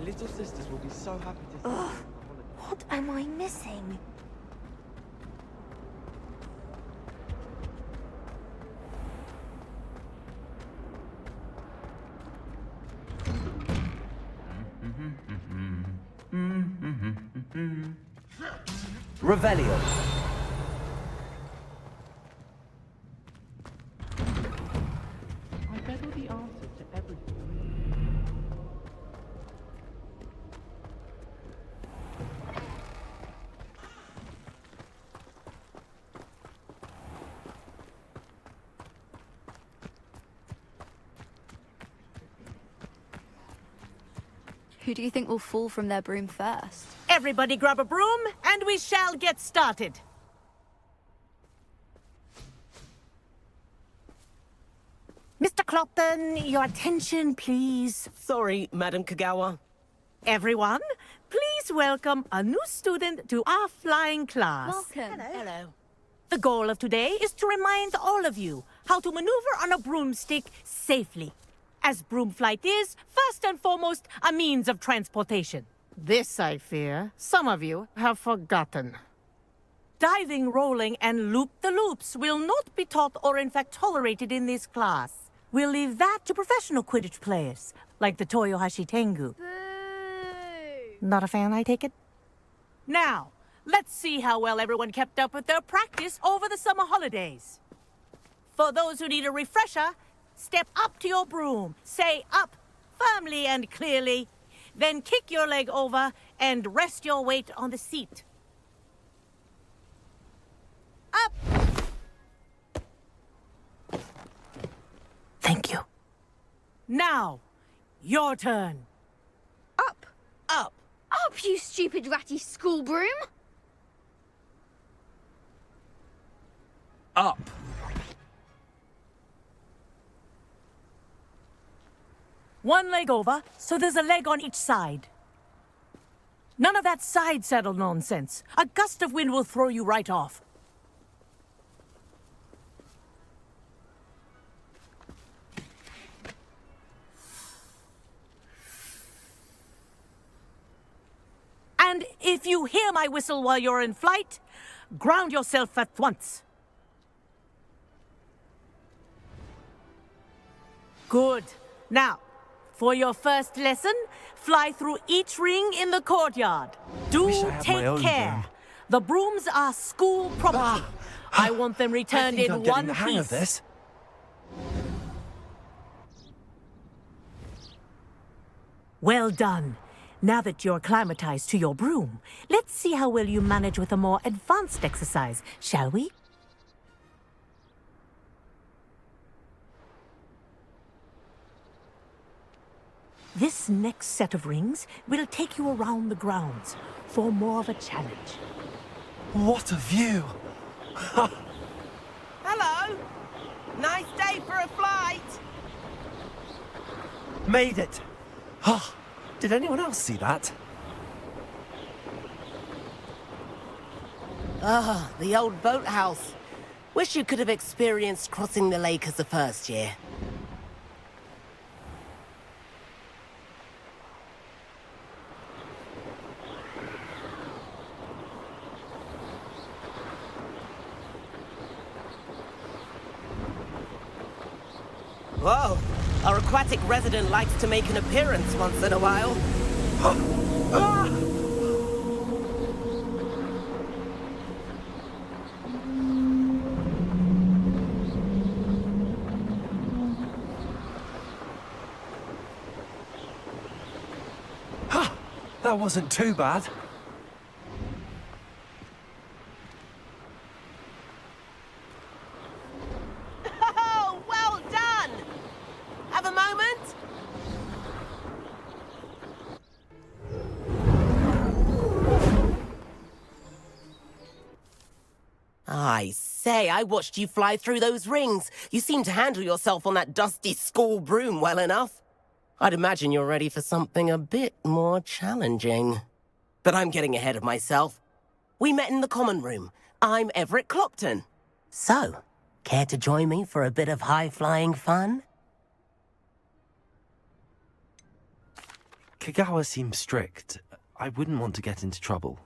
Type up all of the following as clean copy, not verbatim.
little sisters will be so happy to see Ugh, what am I missing? Revelio. I bet all the answers to everything. Who do you think will fall from their broom first? Everybody grab a broom, and we shall get started. Mr. Clopton, your attention, please. Sorry, Madam Kagawa. Everyone, please welcome a new student to our flying class. Welcome. Hello. The goal of today is to remind all of you how to maneuver on a broomstick safely. As broom flight is, first and foremost, a means of transportation. This, I fear, some of you have forgotten. Diving, rolling, and loop-the-loops will not be taught or in fact tolerated in this class. We'll leave that to professional Quidditch players, like the Toyohashi Tengu. Boo! Not a fan, I take it? Now, let's see how well everyone kept up with their practice over the summer holidays. For those who need a refresher, step up to your broom, say up firmly and clearly, then kick your leg over and rest your weight on the seat. Up! Thank you. Now, your turn. Up! Up! Up, you stupid ratty school broom! Up. One leg over, so there's a leg on each side. None of that side saddle nonsense. A gust of wind will throw you right off. And if you hear my whistle while you're in flight, ground yourself at once. Good. Now, for your first lesson, fly through each ring in the courtyard. Do Wish I had my take own care. broom. The brooms are school property. I want them returned I think in I'm getting one the hang of piece. this. Well done. Now that you're acclimatized to your broom, let's see how well you manage with a more advanced exercise, shall we? This next set of rings will take you around the grounds for more of a challenge. What a view! Hello! Nice day for a flight! Made it! Oh, did anyone else see that? Ah, the old boathouse. Wish you could have experienced crossing the lake as a first year. Whoa! Our aquatic resident likes to make an appearance once in a while. That wasn't too bad. Oh, well done! Have a moment? I say, I watched you fly through those rings. You seem to handle yourself on that dusty school broom well enough. I'd imagine you're ready for something a bit more challenging. But I'm getting ahead of myself. We met in the common room. I'm Everett Clopton. So, care to join me for a bit of high-flying fun? Kagawa seems strict. I wouldn't want to get into trouble.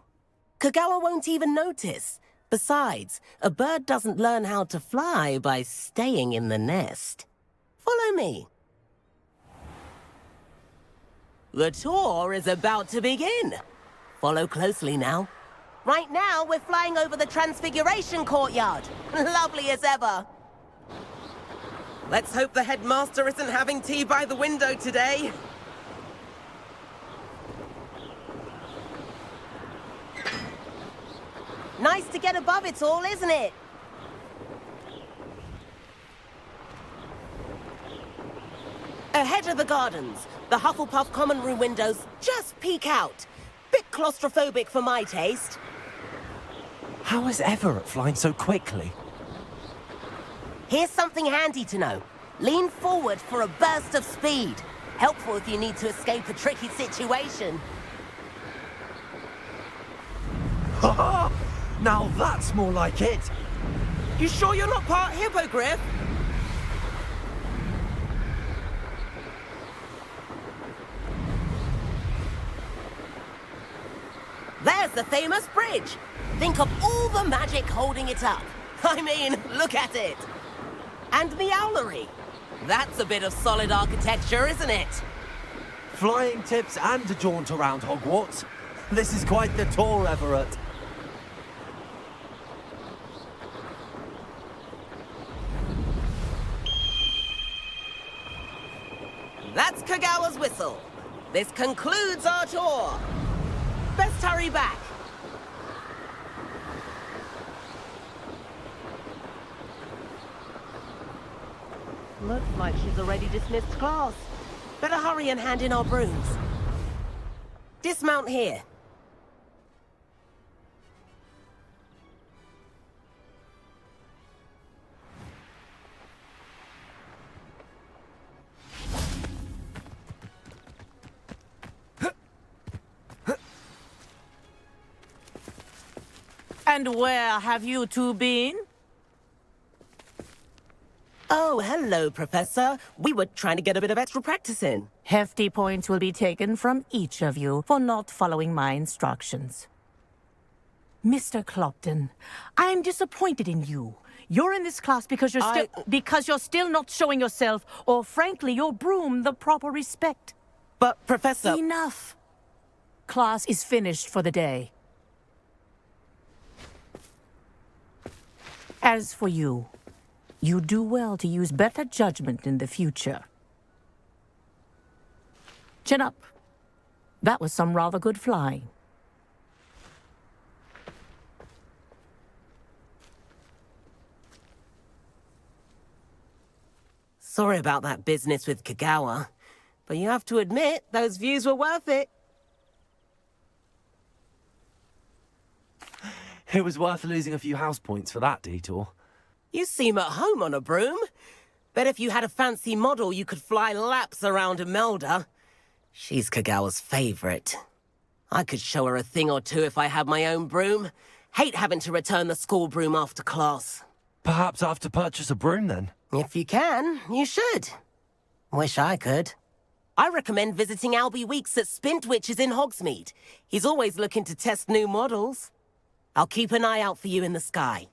Kagawa won't even notice. Besides, a bird doesn't learn how to fly by staying in the nest. Follow me. The tour is about to begin. Follow closely now. Right now, we're flying over the Transfiguration Courtyard. Lovely as ever. Let's hope the headmaster isn't having tea by the window today. Nice to get above it all, isn't it? Ahead of the gardens, the Hufflepuff common room windows just peek out. Bit claustrophobic for my taste. How is Everett flying so quickly? Here's something handy to know. Lean forward for a burst of speed. Helpful if you need to escape a tricky situation. Ha! Now that's more like it! You sure you're not part hippogriff? There's the famous bridge. Think of all the magic holding it up. I mean, look at it. And the owlery. That's a bit of solid architecture, isn't it? Flying tips and a jaunt around Hogwarts. This is quite the tour, Everett. That's Kagawa's whistle. This concludes our tour. Best hurry back. Looks like she's already dismissed class. Better hurry and hand in our brooms. Dismount here. And where have you two been? Oh, hello, Professor. We were trying to get a bit of extra practice in. Hefty points will be taken from each of you for not following my instructions. Mr. Clopton, I'm disappointed in you. You're in this class because you're still not showing yourself, or frankly, your broom the proper respect. But, Professor... Enough. Class is finished for the day. As for you, you do well to use better judgment in the future. Chin up. That was some rather good flying. Sorry about that business with Kagawa, but you have to admit, those views were worth it. It was worth losing a few house points for that detour. You seem at home on a broom. Bet if you had a fancy model, you could fly laps around Imelda. She's Kagawa's favorite. I could show her a thing or two if I had my own broom. Hate having to return the school broom after class. Perhaps I have to purchase a broom then? If you can, you should. Wish I could. I recommend visiting Albie Weeks at Spintwitches in Hogsmeade. He's always looking to test new models. I'll keep an eye out for you in the sky.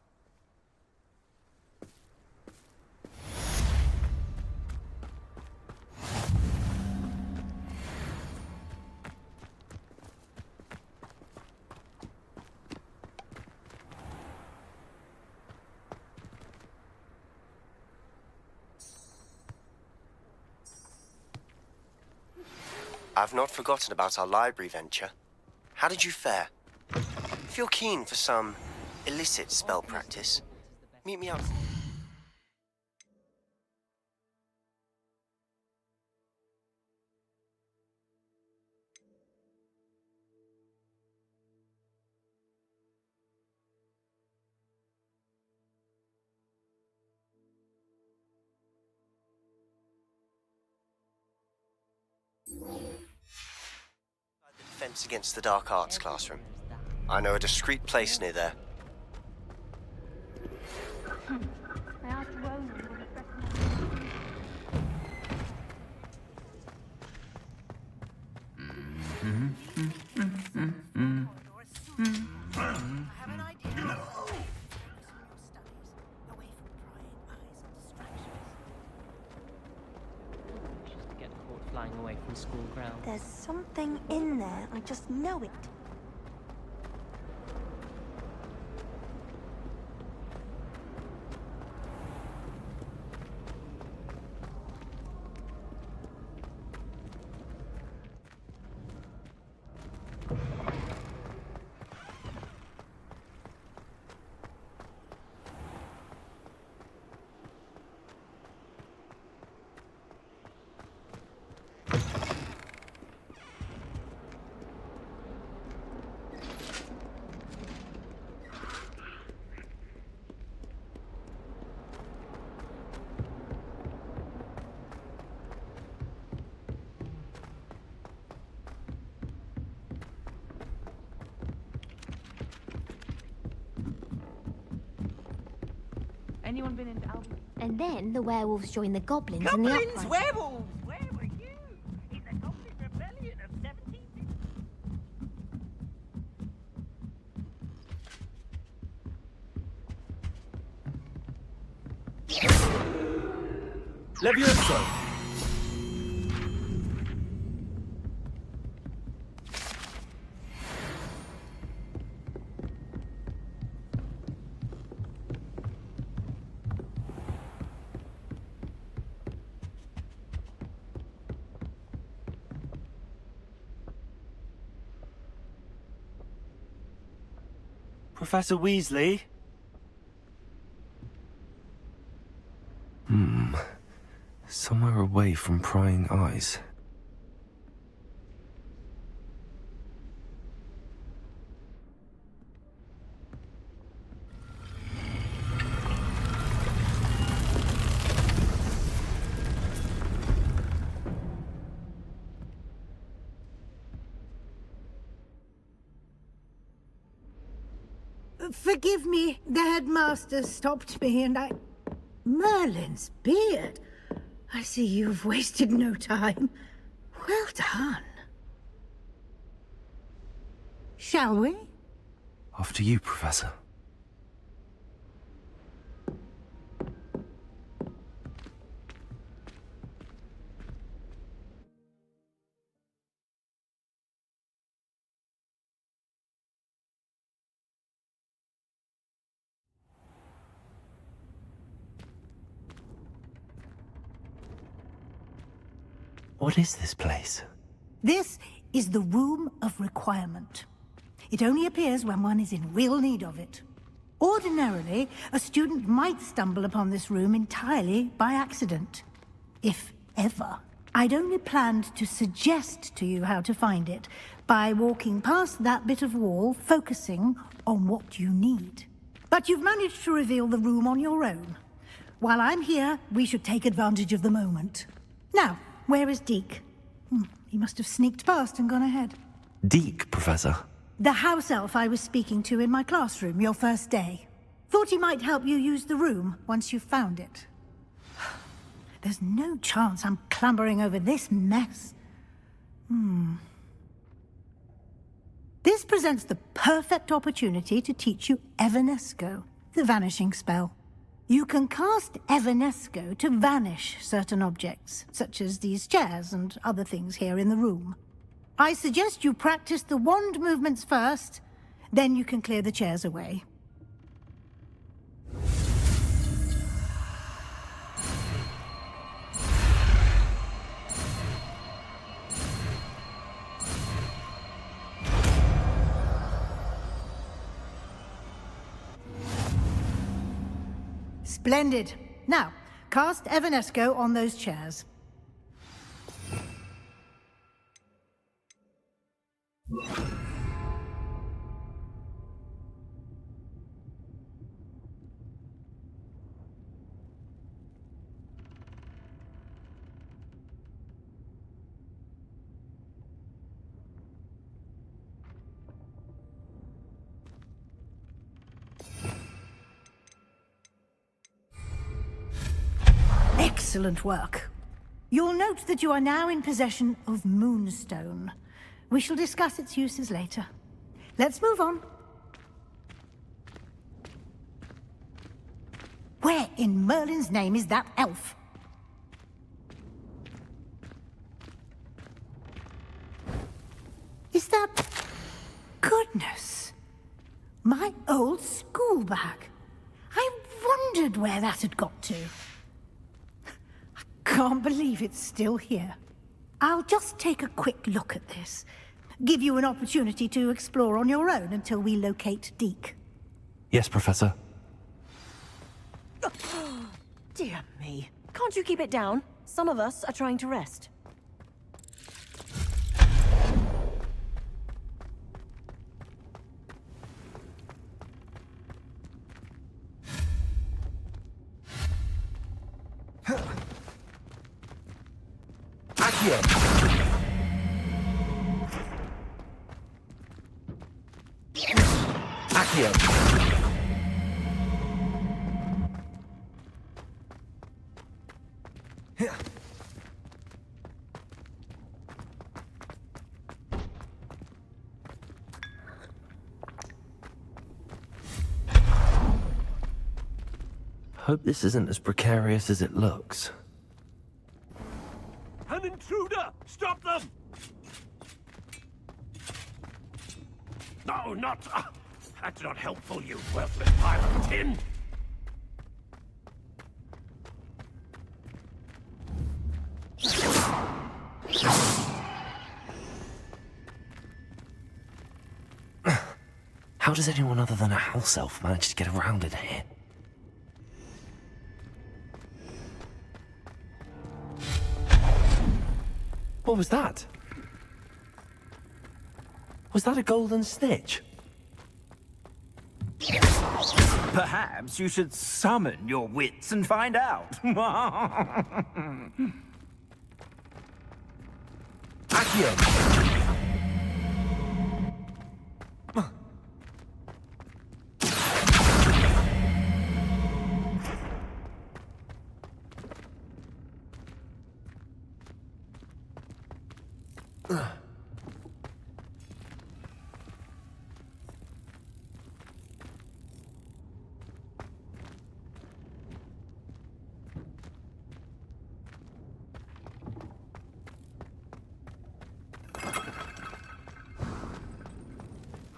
I've not forgotten about our library venture. How did you fare? If you're keen for some illicit spell practice, meet me up. The defense against the dark arts classroom. I know a discreet place near there. flying away from school grounds. There's something in there. I just know it. Anyone been into Albion? And then the werewolves join the goblins in the uprising. Werewolves! Where were you? In the Goblin Rebellion of 17... Levioso! Professor Weasley? Somewhere away from prying eyes. Forgive me, the headmaster stopped me and I... Merlin's beard. I see you've wasted no time. Well done. Shall we? After you, Professor. What is this place? This is the Room of Requirement. It only appears when one is in real need of it. Ordinarily, a student might stumble upon this room entirely by accident. If ever. I'd only planned to suggest to you how to find it by walking past that bit of wall, focusing on what you need. But you've managed to reveal the room on your own. While I'm here, we should take advantage of the moment. Now, where is Deke? He must have sneaked past and gone ahead. Deke, Professor. The house elf I was speaking to in my classroom your first day. Thought he might help you use the room once you've found it. There's no chance I'm clambering over this mess. This presents the perfect opportunity to teach you Evanesco, the vanishing spell. You can cast Evanesco to vanish certain objects, such as these chairs and other things here in the room. I suggest you practice the wand movements first, then you can clear the chairs away. Splendid. Now, cast Evanesco on those chairs. Excellent work. You'll note that you are now in possession of Moonstone. We shall discuss its uses later. Let's move on. Where in Merlin's name is that elf? that... Goodness. My old school bag. I wondered where that had got to. I can't believe it's still here. I'll just take a quick look at this. Give you an opportunity to explore on your own until we locate Deke. Yes, Professor. Dear me. Can't you keep it down? Some of us are trying to rest. Accio! Accio! Hope this isn't as precarious as it looks. An intruder! Stop them! No, not... that's not helpful, you worthless pile of tin! How does anyone other than a house elf manage to get around in here? What was that? Was that a golden snitch? Perhaps you should summon your wits and find out. Accio!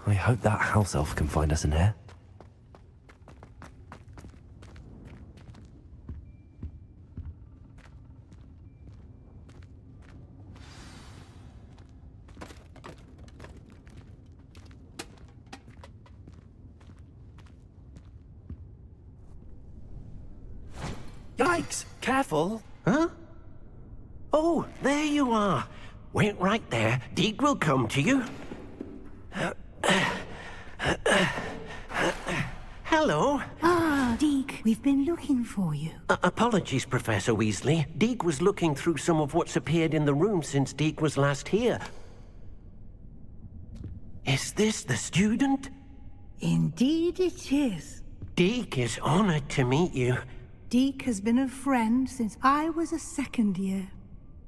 I hope that house elf can find us in here. Yikes! Careful! Huh? Oh, there you are. Wait right there. Deke will come to you. Hello. Ah, Deke, we've been looking for you. Apologies, Professor Weasley. Deke was looking through some of what's appeared in the room since Deke was last here. Is this the student? Indeed it is. Deke is honored to meet you. Deke has been a friend since I was a second year.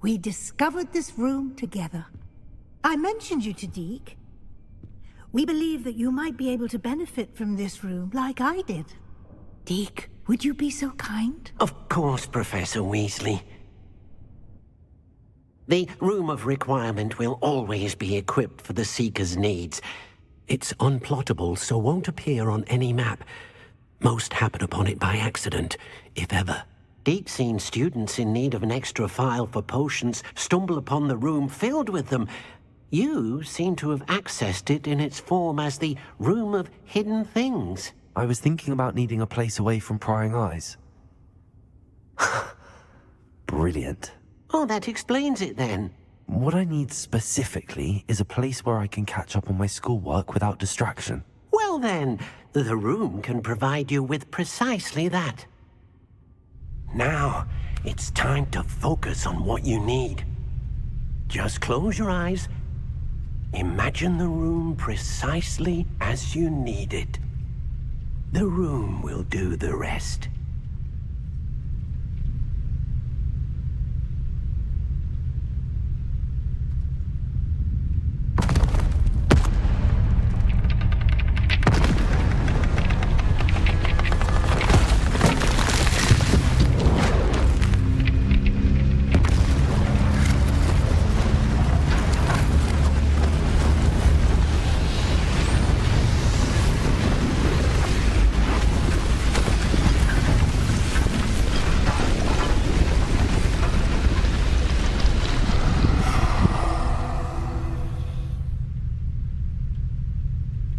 We discovered this room together. I mentioned you to Deke. We believe that you might be able to benefit from this room like I did. Deke, would you be so kind? Of course, Professor Weasley. The Room of Requirement will always be equipped for the Seeker's needs. It's unplottable, so won't appear on any map. Most happen upon it by accident, if ever. Deke's seen students in need of an extra file for potions stumble upon the room filled with them. You seem to have accessed it in its form as the Room of Hidden Things. I was thinking about needing a place away from prying eyes. Brilliant. Oh, that explains it then. What I need specifically is a place where I can catch up on my schoolwork without distraction. Well then, the room can provide you with precisely that. Now, it's time to focus on what you need. Just close your eyes. Imagine the room precisely as you need it. The room will do the rest.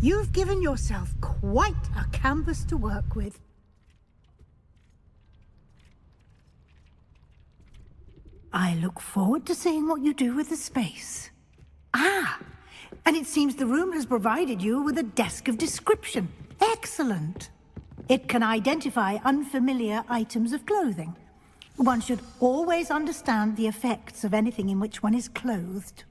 You've given yourself quite a canvas to work with. I look forward to seeing what you do with the space. Ah, and it seems the room has provided you with a desk of description. Excellent. It can identify unfamiliar items of clothing. One should always understand the effects of anything in which one is clothed.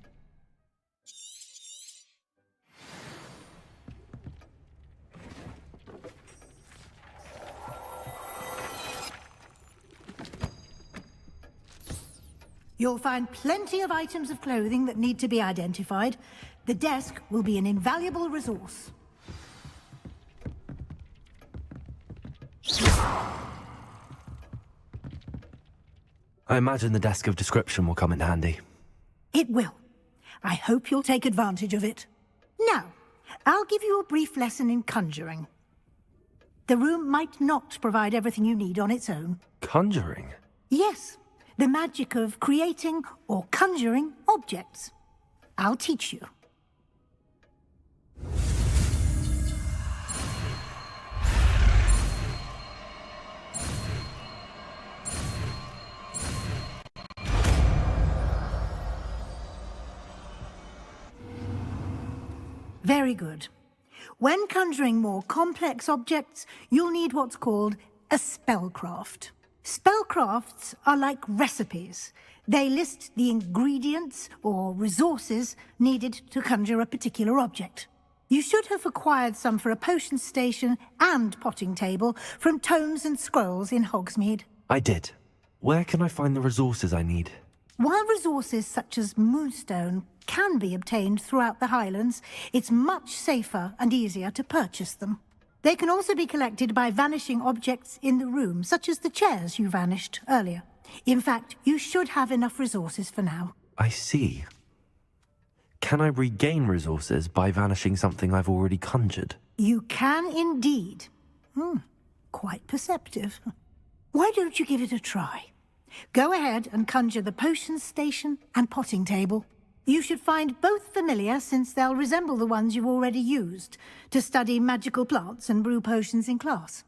You'll find plenty of items of clothing that need to be identified. The desk will be an invaluable resource. I imagine the desk of description will come in handy. It will. I hope you'll take advantage of it. Now, I'll give you a brief lesson in conjuring. The room might not provide everything you need on its own. Conjuring? Yes. The magic of creating or conjuring objects. I'll teach you. Very good. When conjuring more complex objects, you'll need what's called a spellcraft. Spellcrafts are like recipes. They list the ingredients or resources needed to conjure a particular object. You should have acquired some for a potion station and potting table from tomes and scrolls in Hogsmeade. I did. Where can I find the resources I need? While resources such as moonstone can be obtained throughout the Highlands, it's much safer and easier to purchase them. They can also be collected by vanishing objects in the room, such as the chairs you vanished earlier. In fact, you should have enough resources for now. I see. Can I regain resources by vanishing something I've already conjured? You can indeed. Quite perceptive. Why don't you give it a try? Go ahead and conjure the potion station and potting table. You should find both familiar, since they'll resemble the ones you've already used to study magical plants and brew potions in class.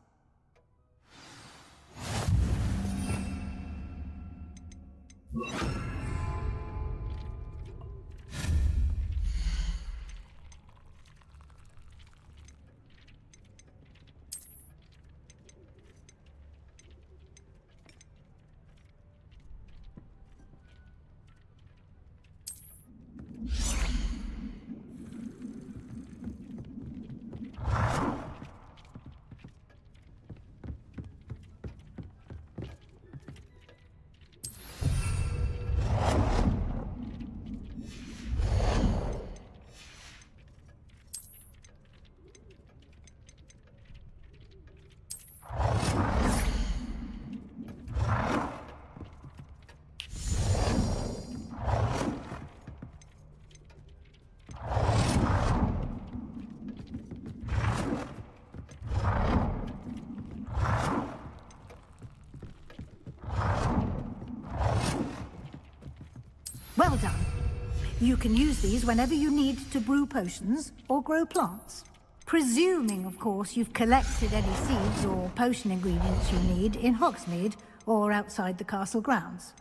Well done. You can use these whenever you need to brew potions or grow plants. Presuming, of course, you've collected any seeds or potion ingredients you need in Hogsmeade or outside the castle grounds.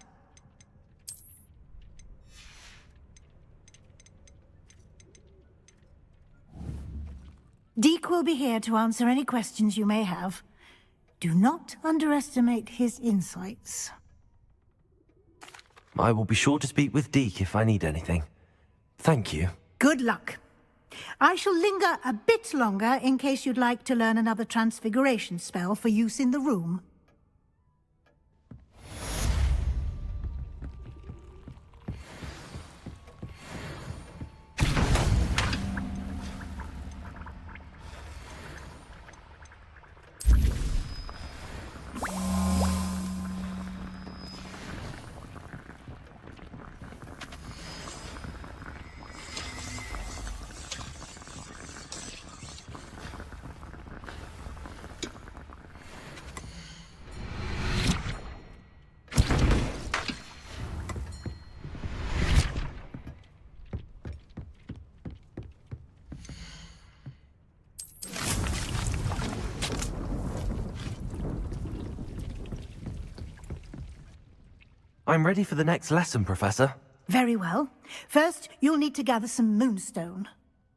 Deek will be here to answer any questions you may have. Do not underestimate his insights. I will be sure to speak with Deke if I need anything. Thank you. Good luck. I shall linger a bit longer in case you'd like to learn another transfiguration spell for use in the room. I'm ready for the next lesson, Professor. Very well. First, you'll need to gather some moonstone.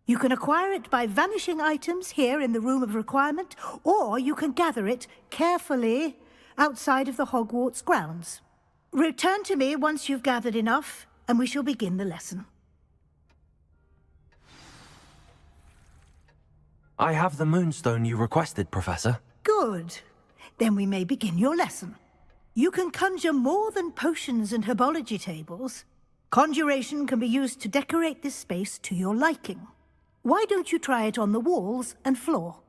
You can acquire it by vanishing items here in the Room of Requirement, or you can gather it carefully outside of the Hogwarts grounds. Return to me once you've gathered enough, and we shall begin the lesson. I have the moonstone you requested, Professor. Good. Then we may begin your lesson. You can conjure more than potions and herbology tables. Conjuration can be used to decorate this space to your liking. Why don't you try it on the walls and floor?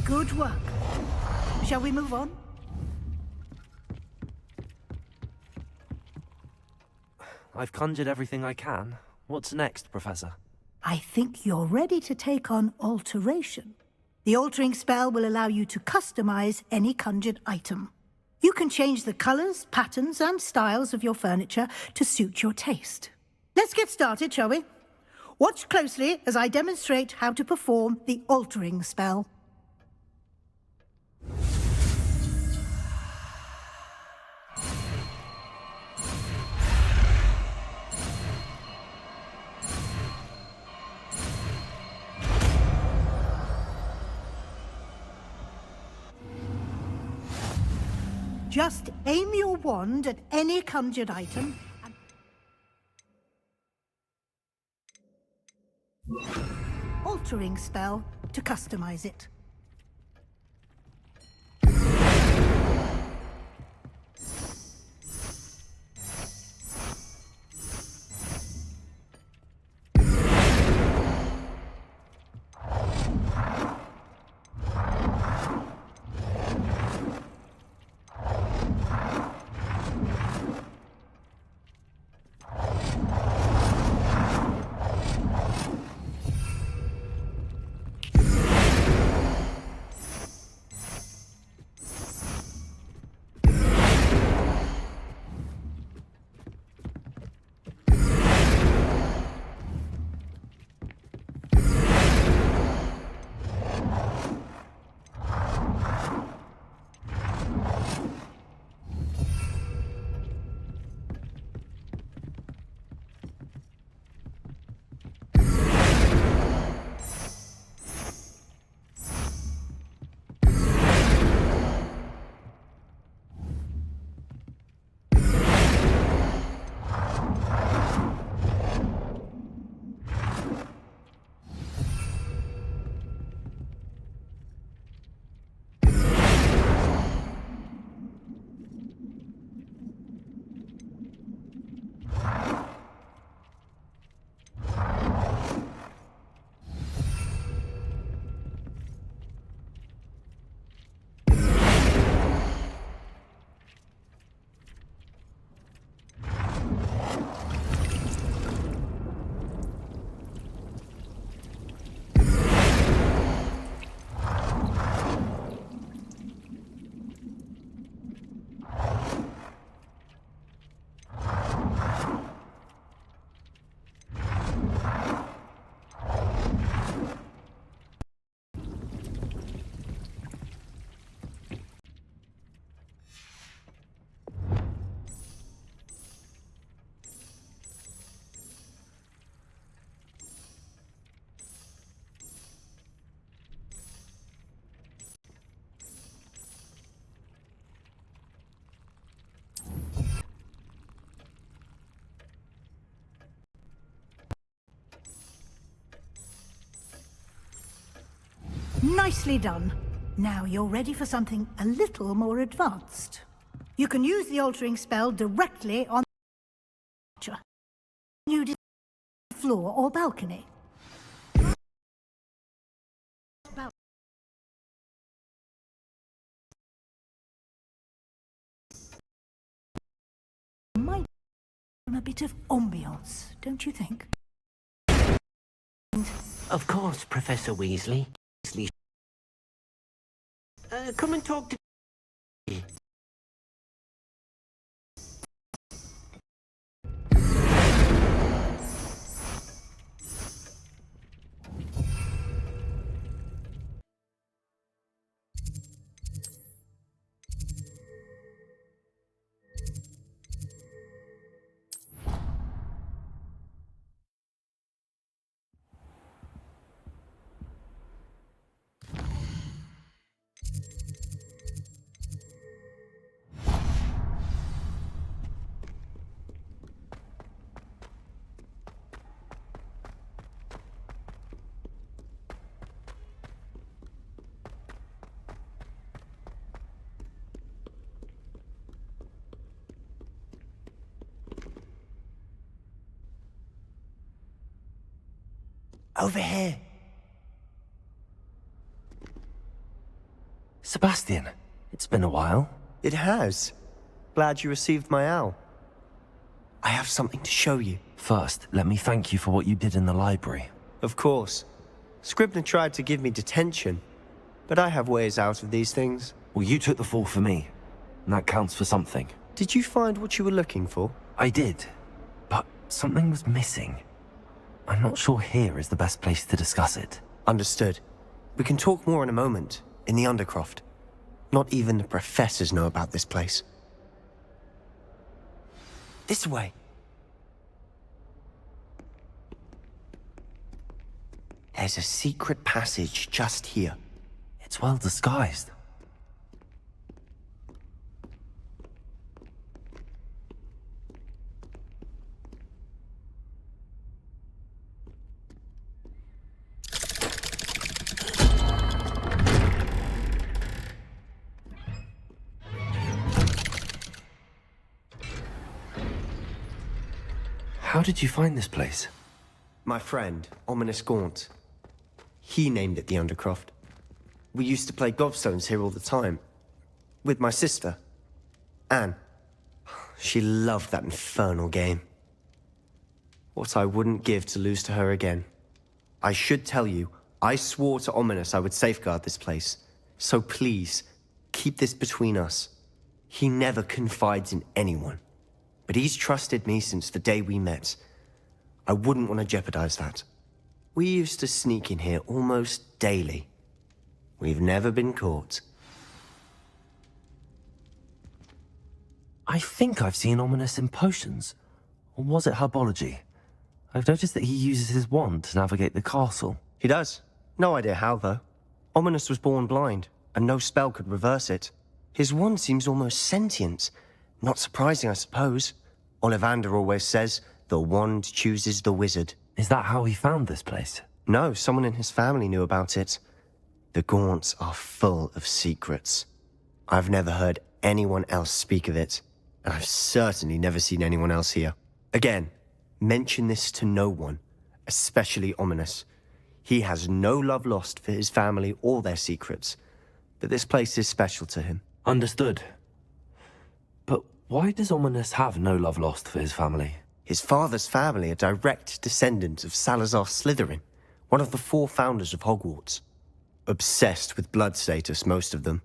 Good work. Shall we move on? I've conjured everything I can. What's next, Professor? I think you're ready to take on alteration. The altering spell will allow you to customize any conjured item. You can change the colors, patterns, and styles of your furniture to suit your taste. Let's get started, shall we? Watch closely as I demonstrate how to perform the altering spell. Just aim your wand at any conjured item and altering spell to customize it. Nicely done. Now you're ready for something a little more advanced. You can use the altering spell directly on the floor or balcony. Might a bit of ambiance, don't you think? Of course, Professor Weasley. Come and talk to me. Over here. Sebastian, it's been a while. It has. Glad you received my owl. I have something to show you. First, let me thank you for what you did in the library. Of course. Scribner tried to give me detention, but I have ways out of these things. Well, you took the fall for me, and that counts for something. Did you find what you were looking for? I did, but something was missing. I'm not sure here is the best place to discuss it. Understood. We can talk more in a moment, in the Undercroft. Not even the professors know about this place. This way. There's a secret passage just here. It's well disguised. How did you find this place? My friend, Ominous Gaunt. He named it the Undercroft. We used to play gobstones here all the time. With my sister, Anne. She loved that infernal game. What I wouldn't give to lose to her again. I should tell you, I swore to Ominous I would safeguard this place. So please, keep this between us. He never confides in anyone. But he's trusted me since the day we met. I wouldn't want to jeopardize that. We used to sneak in here almost daily. We've never been caught. I think I've seen Ominous in potions. Or was it herbology? I've noticed that he uses his wand to navigate the castle. He does. No idea how, though. Ominous was born blind, and no spell could reverse it. His wand seems almost sentient. Not surprising, I suppose. Ollivander always says, the wand chooses the wizard. Is that how he found this place? No, someone in his family knew about it. The Gaunts are full of secrets. I've never heard anyone else speak of it, and I've certainly never seen anyone else here. Again, mention this to no one, especially Ominous. He has no love lost for his family or their secrets, but this place is special to him. Understood. But why does Ominous have no love lost for his family? His father's family are direct descendants of Salazar Slytherin, one of the 4 founders of Hogwarts. Obsessed with blood status, most of them.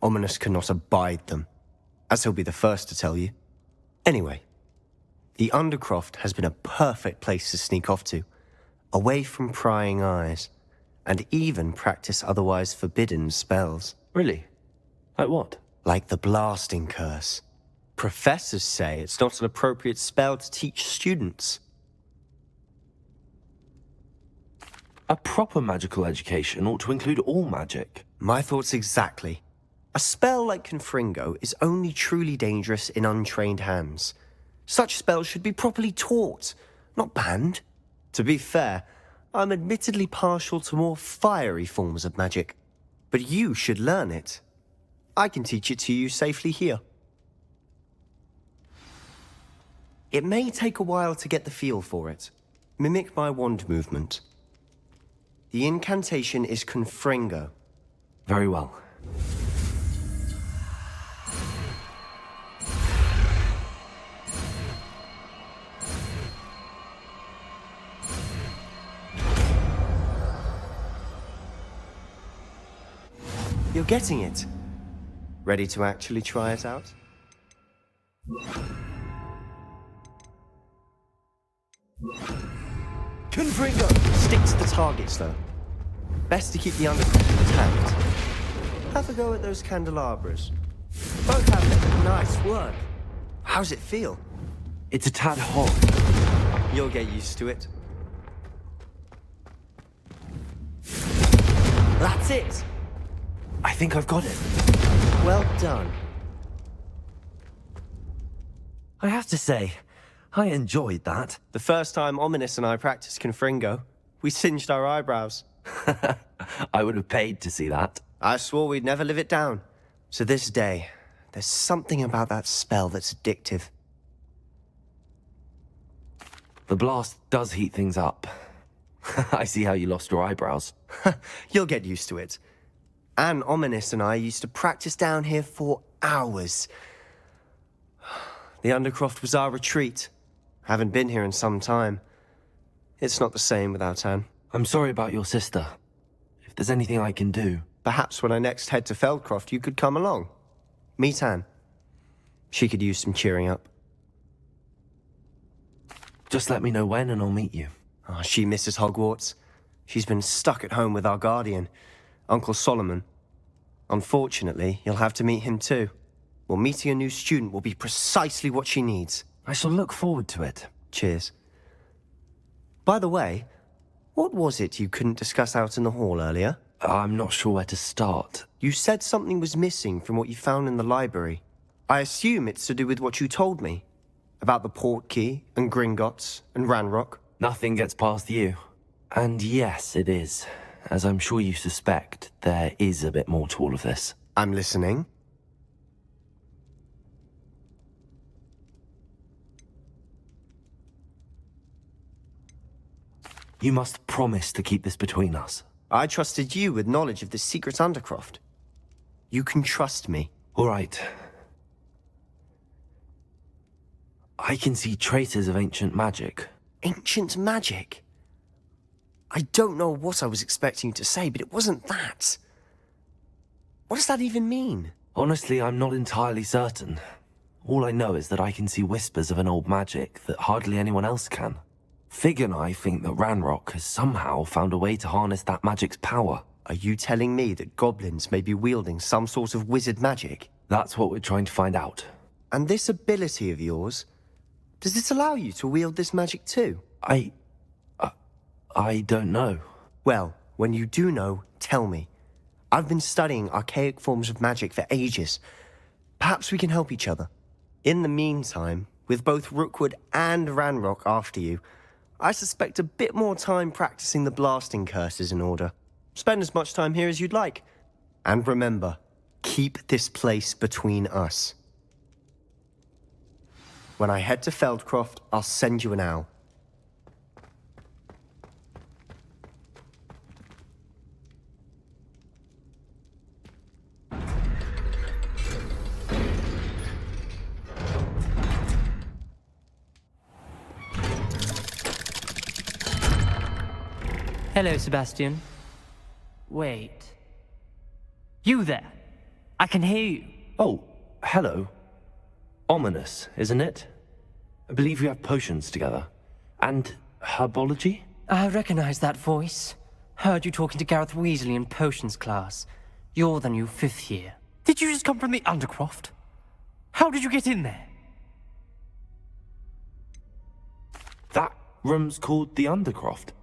Ominous cannot abide them, as he'll be the first to tell you. Anyway, the Undercroft has been a perfect place to sneak off to, away from prying eyes, and even practice otherwise forbidden spells. Really? Like what? Like the blasting curse. Professors say it's not an appropriate spell to teach students. A proper magical education ought to include all magic. My thoughts exactly. A spell like Confringo is only truly dangerous in untrained hands. Such spells should be properly taught, not banned. To be fair, I'm admittedly partial to more fiery forms of magic, but you should learn it. I can teach it to you safely here. It may take a while to get the feel for it. Mimic my wand movement. The incantation is Confringo. Very well. You're getting it. Ready to actually try it out? Confringo! Stick to the targets, though. Best to keep the undercroft intact. Have a go at those candelabras. Both have it. Nice work. How's it feel? It's a tad hot. You'll get used to it. That's it! I think I've got it. Well done. I have to say, I enjoyed that. The first time Ominous and I practiced Confringo, we singed our eyebrows. I would have paid to see that. I swore we'd never live it down. To this day, there's something about that spell that's addictive. The blast does heat things up. I see how you lost your eyebrows. You'll get used to it. Anne, Ominous and I used to practice down here for hours. The Undercroft was our retreat. Haven't been here in some time. It's not the same without Anne. I'm sorry about your sister. If there's anything I can do... Perhaps when I next head to Feldcroft, you could come along. Meet Anne. She could use some cheering up. Just let me know when and I'll meet you. Oh, she misses Hogwarts. She's been stuck at home with our guardian, Uncle Solomon. Unfortunately, you'll have to meet him too. Well, meeting a new student will be precisely what she needs. I shall look forward to it. Cheers. By the way, what was it you couldn't discuss out in the hall earlier? I'm not sure where to start. You said something was missing from what you found in the library. I assume it's to do with what you told me. About the Portkey, and Gringotts, and Ranrock. Nothing gets past you. And yes, it is. As I'm sure you suspect, there is a bit more to all of this. I'm listening. You must promise to keep this between us. I trusted you with knowledge of the secret Undercroft. You can trust me. All right. I can see traces of ancient magic. Ancient magic? I don't know what I was expecting you to say, but it wasn't that. What does that even mean? Honestly, I'm not entirely certain. All I know is that I can see whispers of an old magic that hardly anyone else can. Fig and I think that Ranrock has somehow found a way to harness that magic's power. Are you telling me that goblins may be wielding some sort of wizard magic? That's what we're trying to find out. And this ability of yours, does it allow you to wield this magic too? I don't know. Well, when you do know, tell me. I've been studying archaic forms of magic for ages. Perhaps we can help each other. In the meantime, with both Rookwood and Ranrock after you, I suspect a bit more time practicing the blasting curses in order. Spend as much time here as you'd like. And remember, keep this place between us. When I head to Feldcroft, I'll send you an owl. Hello, Sebastian. Wait. You there? I can hear you. Oh, hello. Ominous, isn't it? I believe we have potions together. And herbology? I recognize that voice. Heard you talking to Gareth Weasley in potions class. You're the new 5th year. Did you just come from the Undercroft? How did you get in there? That room's called the Undercroft.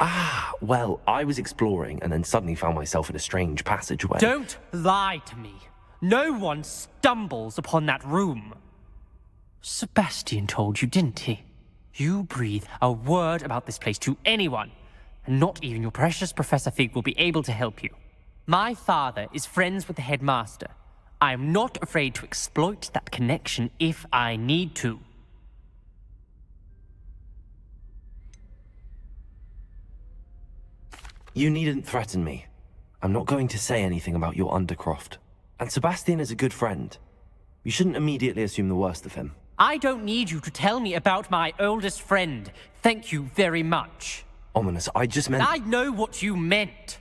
Ah, well, I was exploring and then suddenly found myself in a strange passageway. Don't lie to me. No one stumbles upon that room. Sebastian told you, didn't he? You breathe a word about this place to anyone, and not even your precious Professor Fig will be able to help you. My father is friends with the headmaster. I am not afraid to exploit that connection if I need to. You needn't threaten me. I'm not going to say anything about your Undercroft. And Sebastian is a good friend. You shouldn't immediately assume the worst of him. I don't need you to tell me about my oldest friend. Thank you very much. Ominous, I just meant... I know what you meant.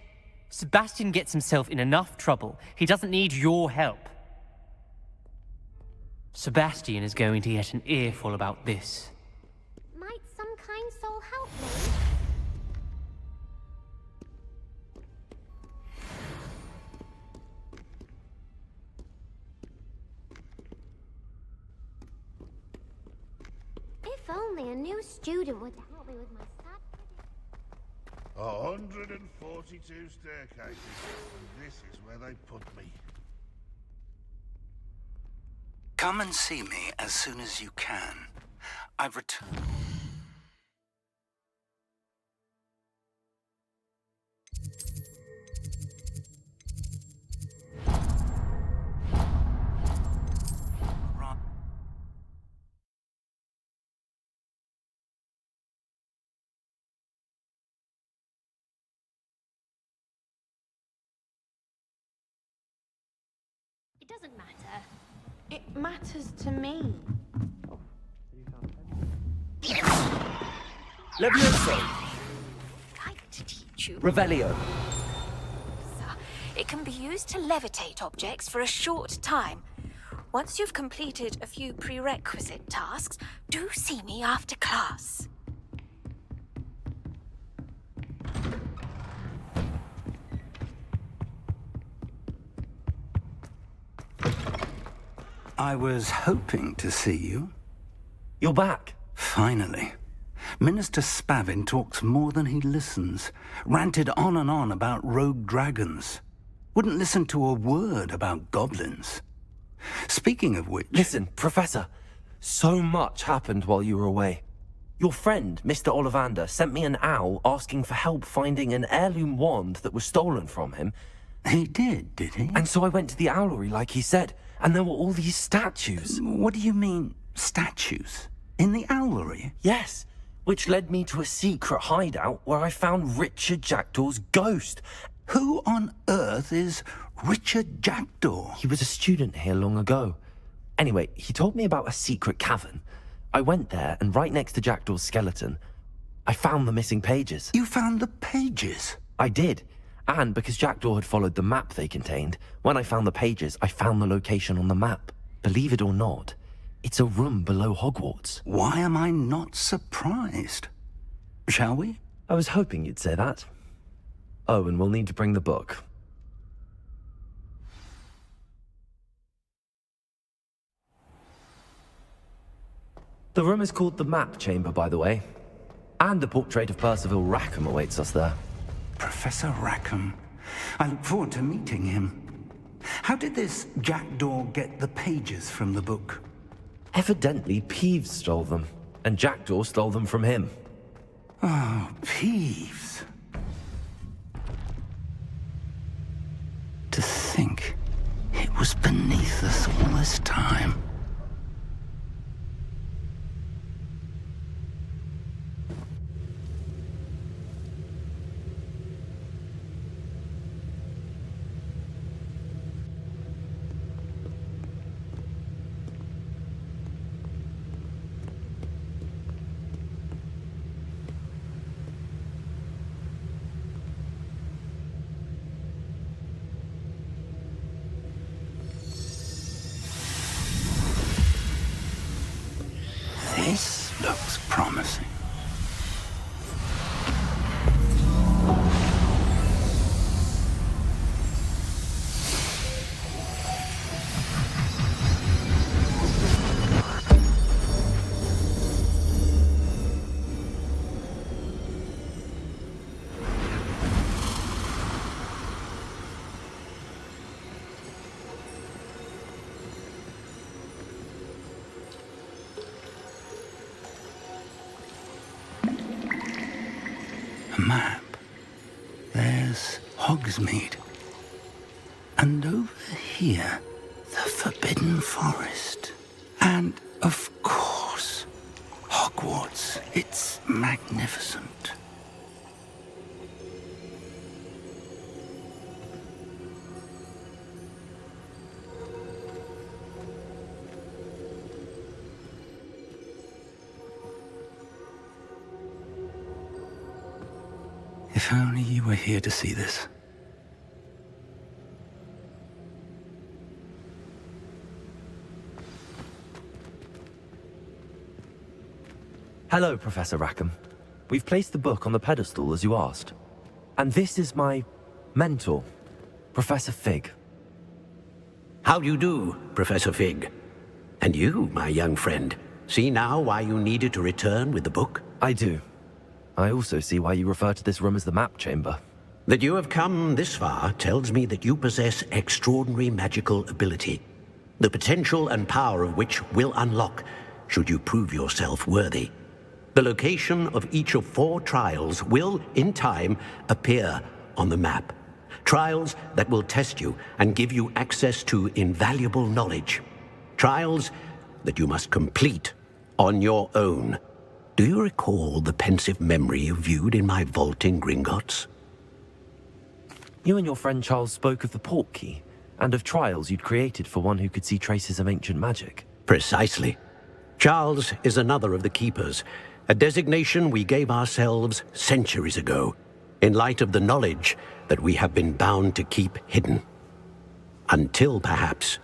Sebastian gets himself in enough trouble. He doesn't need your help. Sebastian is going to get an earful about this. Might some kind soul help me? If only a new student would help me with my stat. 142 staircases, and this is where they put me. Come and see me as soon as you can. I've returned. It doesn't matter. It matters to me. Levioso! Like to teach you. Revelio. It can be used to levitate objects for a short time. Once you've completed a few prerequisite tasks, do see me after class. I was hoping to see you. You're back. Finally. Minister Spavin talks more than he listens. Ranted on and on about rogue dragons. Wouldn't listen to a word about goblins. Speaking of which... Listen, Professor. So much happened while you were away. Your friend, Mr. Ollivander, sent me an owl asking for help finding an heirloom wand that was stolen from him. He did he? And so I went to the owlery like he said, and there were all these statues. What do you mean, statues? In the owlery? Yes, which led me to a secret hideout where I found Richard Jackdaw's ghost. Who on earth is Richard Jackdaw? He was a student here long ago. Anyway, he told me about a secret cavern. I went there, and right next to Jackdaw's skeleton, I found the missing pages. You found the pages? I did. And because Jackdaw had followed the map they contained, when I found the pages, I found the location on the map. Believe it or not, it's a room below Hogwarts. Why am I not surprised? Shall we? I was hoping you'd say that. Oh, and we'll need to bring the book. The room is called the Map Chamber, by the way. And a portrait of Percival Rackham awaits us there. Professor Rackham. I look forward to meeting him. How did this Jackdaw get the pages from the book? Evidently, Peeves stole them, and Jackdaw stole them from him. Oh, Peeves. To think it was beneath us all this time. Hogsmeade. And over here, the Forbidden Forest. And, of course, Hogwarts. It's magnificent. If only you were here to see this. Hello, Professor Rackham. We've placed the book on the pedestal as you asked. And this is my mentor, Professor Fig. How do you do, Professor Fig? And you, my young friend, see now why you needed to return with the book? I do. I also see why you refer to this room as the map chamber. That you have come this far tells me that you possess extraordinary magical ability, the potential and power of which will unlock should you prove yourself worthy. The location of each of 4 trials will, in time, appear on the map. Trials that will test you and give you access to invaluable knowledge. Trials that you must complete on your own. Do you recall the pensive memory you viewed in my vault in Gringotts? You and your friend Charles spoke of the portkey, and of trials you'd created for one who could see traces of ancient magic. Precisely. Charles is another of the Keepers, a designation we gave ourselves centuries ago, in light of the knowledge that we have been bound to keep hidden. Until, perhaps,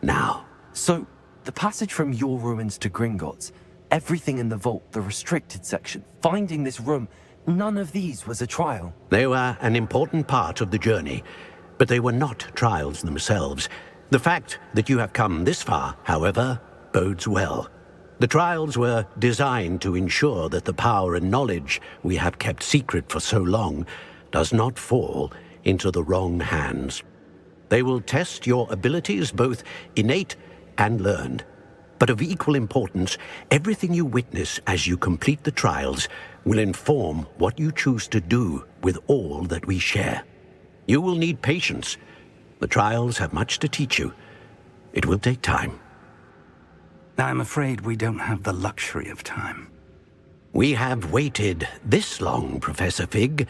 now. So, the passage from your ruins to Gringotts, everything in the vault, the restricted section, finding this room, none of these was a trial. They were an important part of the journey, but they were not trials themselves. The fact that you have come this far, however, bodes well. The trials were designed to ensure that the power and knowledge we have kept secret for so long does not fall into the wrong hands. They will test your abilities, both innate and learned. But of equal importance, everything you witness as you complete the trials will inform what you choose to do with all that we share. You will need patience. The trials have much to teach you. It will take time. I'm afraid we don't have the luxury of time. We have waited this long, Professor Fig.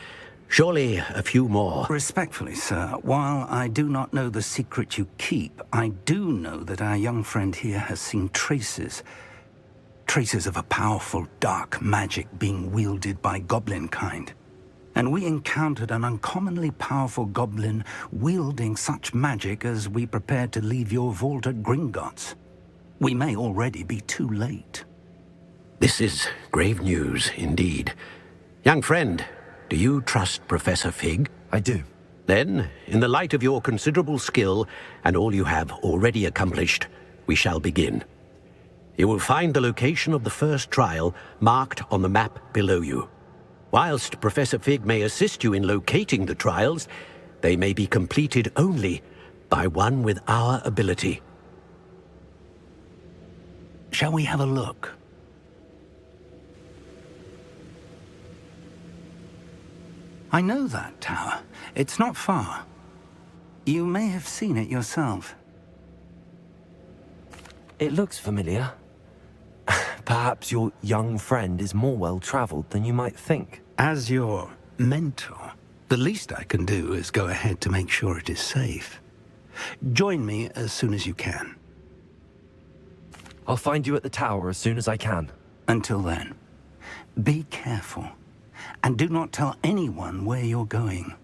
Surely a few more. Respectfully, sir, while I do not know the secret you keep, I do know that our young friend here has seen traces of a powerful dark magic being wielded by goblin kind. And we encountered an uncommonly powerful goblin wielding such magic as we prepared to leave your vault at Gringotts. We may already be too late. This is grave news indeed. Young friend, do you trust Professor Fig? I do. Then, in the light of your considerable skill and all you have already accomplished, we shall begin. You will find the location of the first trial marked on the map below you. Whilst Professor Fig may assist you in locating the trials, they may be completed only by one with our ability. Shall we have a look? I know that tower. It's not far. You may have seen it yourself. It looks familiar. Perhaps your young friend is more well-traveled than you might think. As your mentor, the least I can do is go ahead to make sure it is safe. Join me as soon as you can. I'll find you at the tower as soon as I can. Until then, be careful, and do not tell anyone where you're going.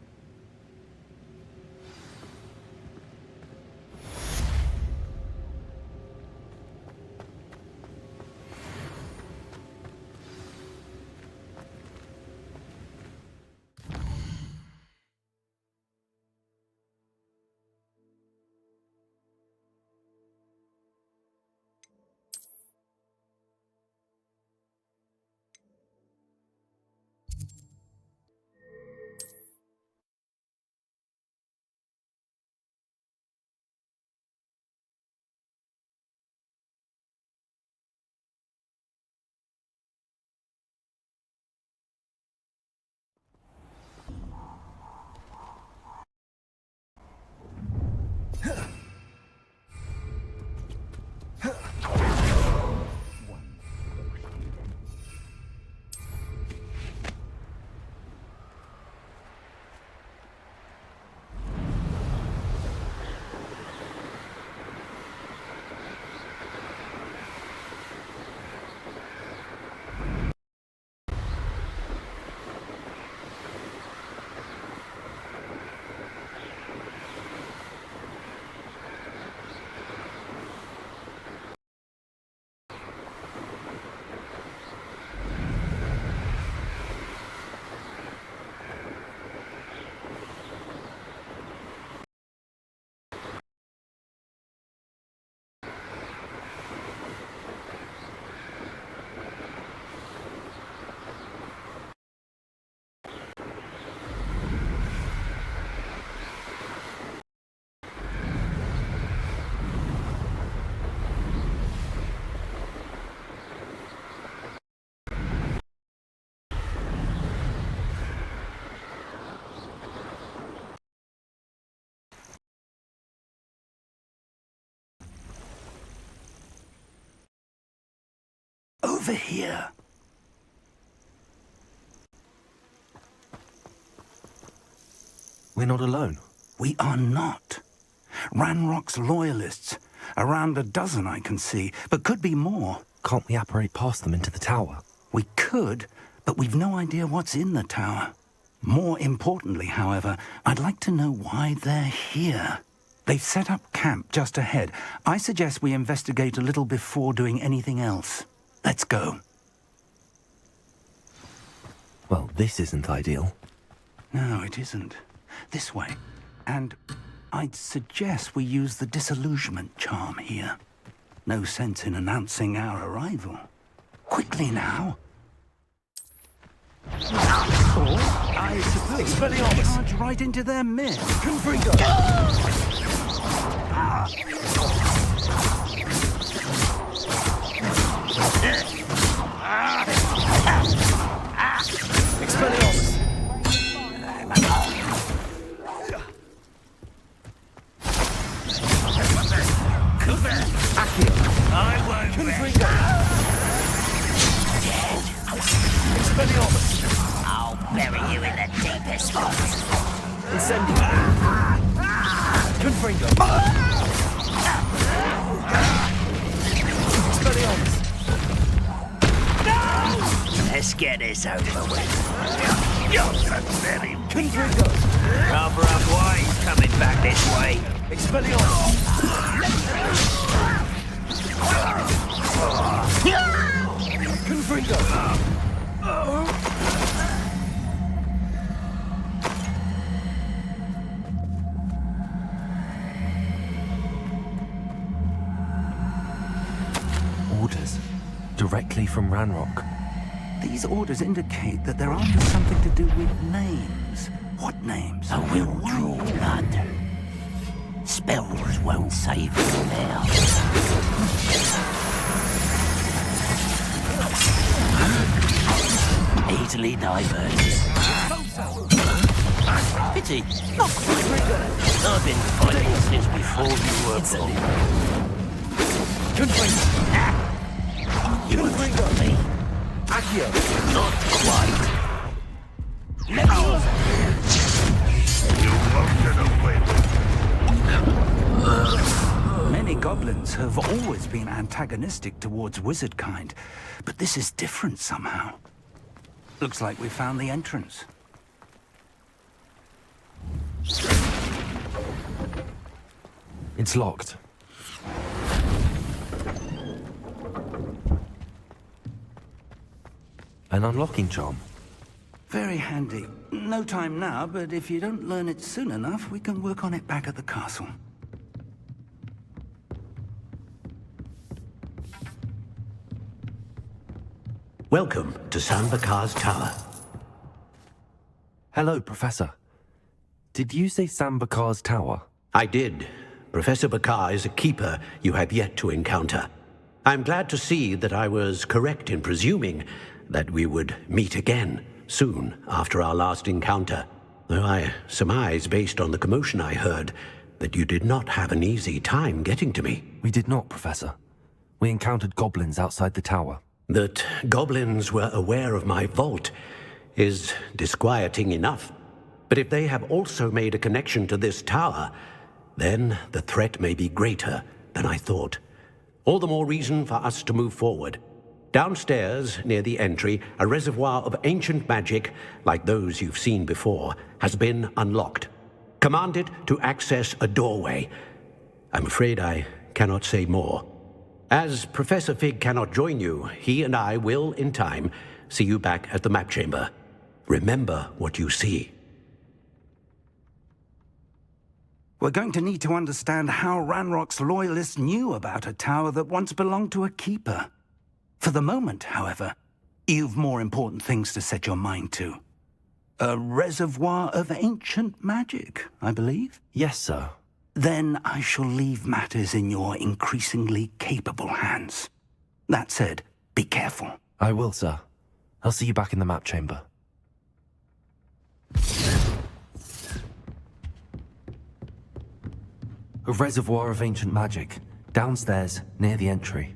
over here. We're not alone. We are not. Ranrock's loyalists. Around a dozen I can see, but could be more. Can't we apparate past them into the tower? We could, but we've no idea what's in the tower. More importantly, however, I'd like to know why they're here. They've set up camp just ahead. I suggest we investigate a little before doing anything else. Let's go. Well, this isn't ideal. No, it isn't. This way. And I'd suggest we use the disillusionment charm here. No sense in announcing our arrival. Quickly now. Or, I suppose, charge right into their midst. Confringo! Expelliarmus! I won't. Confringo! Expelliarmus! I'll bury you in the deepest spots. Incendio! Confringo! Expelliarmus! Let's get this over with. You're pathetic. Confringo! Rather rough wise coming back this way. Expelliarmus! Confringo! Orders. Directly from Ranrock. These orders indicate that they're after something to do with names. What names? I will draw blood. Spells won't save you now. Easily diverted. Pity. Not quite. I've been fighting since before you were born. Confringo! You won't stop me. Accio! Not quite. Many goblins have always been antagonistic towards wizard kind, but this is different somehow. Looks like we found the entrance. It's locked. An unlocking charm. Very handy. No time now, but if you don't learn it soon enough, we can work on it back at the castle. Welcome to Sambakar's Tower. Hello, Professor. Did you say Sambakar's Tower? I did. Professor Bakar is a keeper you have yet to encounter. I'm glad to see that I was correct in presuming that we would meet again soon after our last encounter, though I surmise, based on the commotion I heard, that you did not have an easy time getting to me. We did not, Professor. We encountered goblins outside the tower. That goblins were aware of my vault is disquieting enough. But if they have also made a connection to this tower, then the threat may be greater than I thought. All the more reason for us to move forward. Downstairs, near the entry, a reservoir of ancient magic, like those you've seen before, has been unlocked. Commanded to access a doorway. I'm afraid I cannot say more. As Professor Fig cannot join you, he and I will, in time, see you back at the map chamber. Remember what you see. We're going to need to understand how Ranrock's loyalists knew about a tower that once belonged to a keeper. For the moment, however, you've more important things to set your mind to. A reservoir of ancient magic, I believe? Yes, sir. Then I shall leave matters in your increasingly capable hands. That said, be careful. I will, sir. I'll see you back in the map chamber. A reservoir of ancient magic, downstairs, near the entry.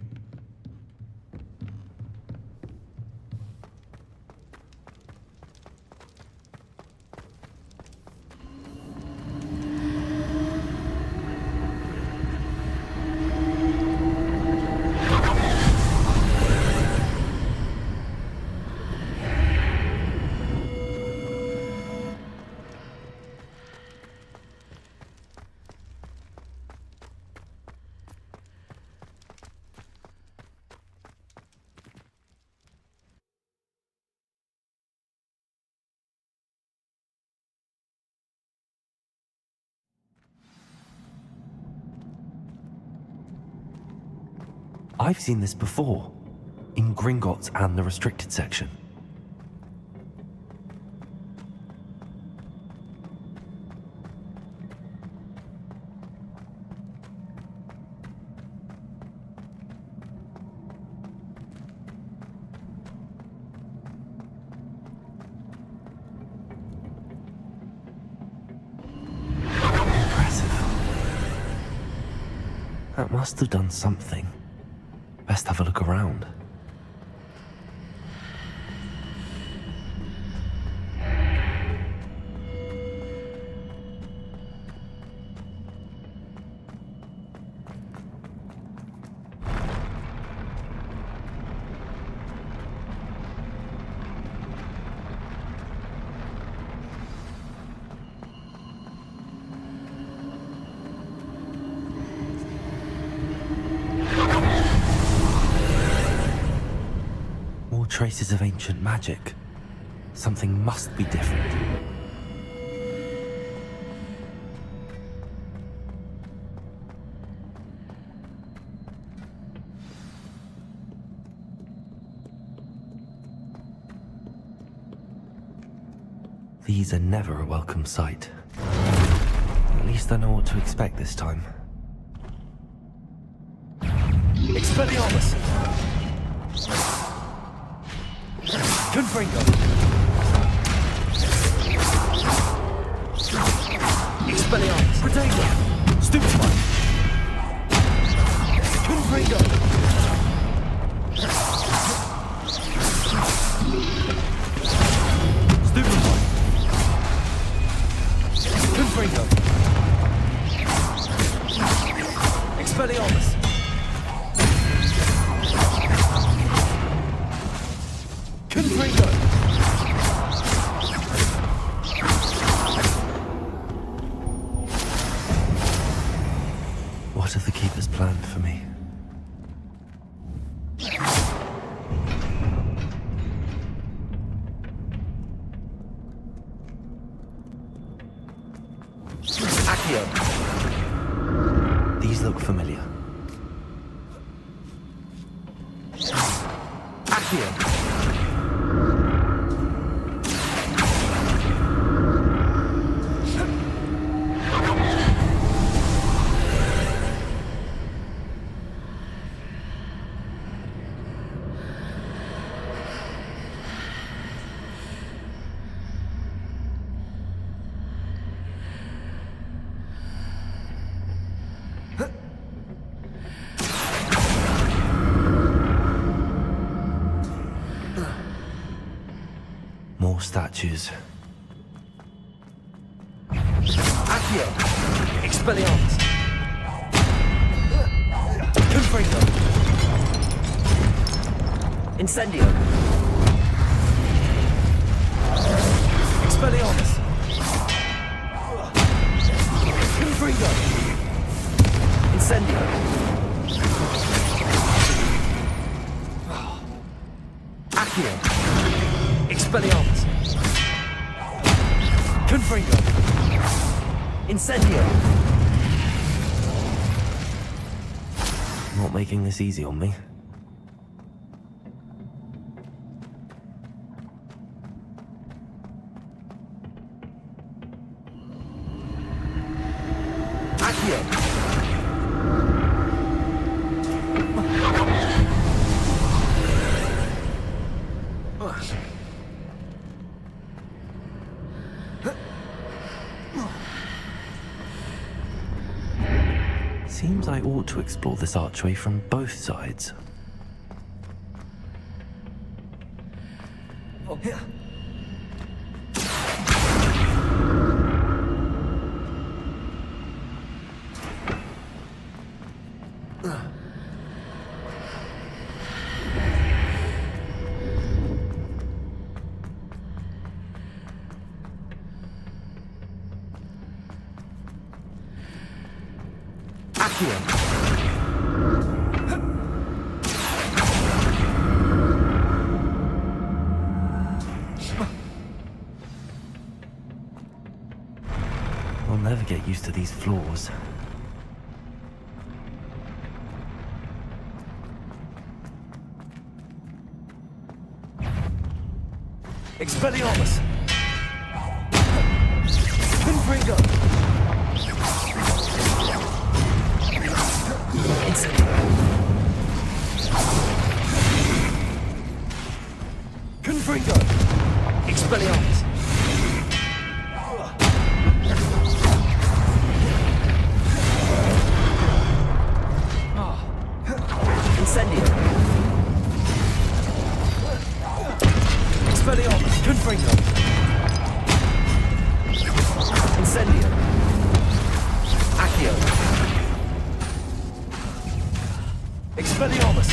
I've seen this before, in Gringotts and the restricted section. That must have done something. Best have a look around. Traces of ancient magic. Something must be different. These are never a welcome sight. At least I know what to expect this time. Expelliarmus! Confringo! Expelliarmus! Protego! Stupefy! Confringo! Stupefy! Confringo! Expelliarmus! Confringo! What have the Keepers planned for me? Accio! These look familiar. Accio! More statues. Accio! Expelliarmus! Confringo! Incendio! Expelliarmus! Confringo! Incendio! Accio! Expelliarmus! Confringo! Incendio! Not making this easy on me. Accio! Seems I ought to explore this archway from both sides. Oh, yeah. I'll never get used to these floors. Expelliarmus! Confringo! Confringo! Expelliarmus! Incendio! Expelliarmus! Confringo! Incendio! Accio! Expelliarmus!